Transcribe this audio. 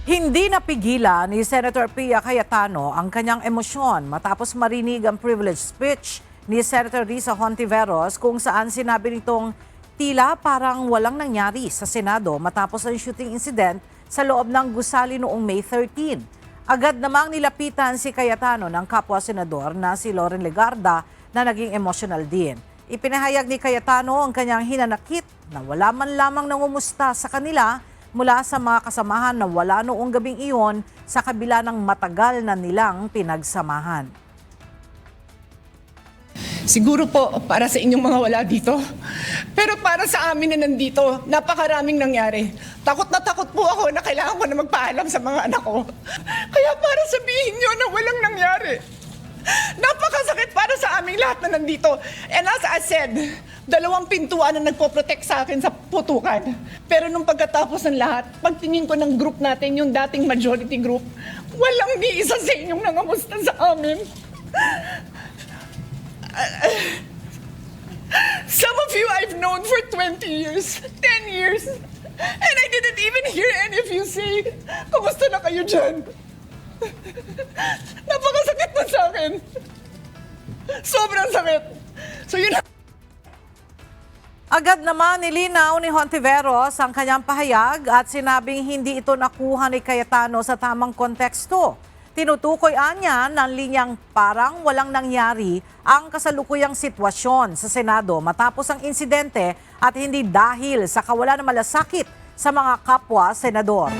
Hindi napigilan ni Senator Pia Cayetano ang kanyang emosyon matapos marinig ang privilege speech ni Senator Risa Hontiveros kung saan sinabi nitong tila parang walang nangyari sa Senado matapos ang shooting incident sa loob ng gusali noong May 13. Agad namang nilapitan si Cayetano ng kapwa-senador na si Loren Legarda na naging emotional din. Ipinahayag ni Cayetano ang kanyang hinanakit na wala man lamang nangumusta sa kanila mula sa mga kasamahan na wala noong gabing iyon sa kabila ng matagal na nilang pinagsamahan. Siguro po para sa inyong mga wala dito. Pero para sa amin na nandito, napakaraming nangyari. Takot na takot po ako na kailangan ko na magpaalam sa mga anak ko. Kaya para sabihin nyo na walang nangyari. Napakasakit para sa aming lahat na nandito. And as I said, 2 pintuan na nagpo-protect sa akin sa putukan. Pero nung pagkatapos ng lahat, pagtingin ko ng group natin, yung dating majority group, walang ni isa sa inyong nangamusta sa amin. Some of you I've known for 20 years, 10 years, and I didn't even hear any of you say, "Kamusta na kayo dyan?" Napakasakit na sa akin. Sobrang sakit. So yun. Agad naman nilinaw ni Hontiveros ang kanyang pahayag at sinabing hindi ito nakuha ni Cayetano sa tamang konteksto. Tinutukoy anya ng linyang parang walang nangyari ang kasalukuyang sitwasyon sa Senado matapos ang insidente at hindi dahil sa kawalan ng malasakit sa mga kapwa-senador.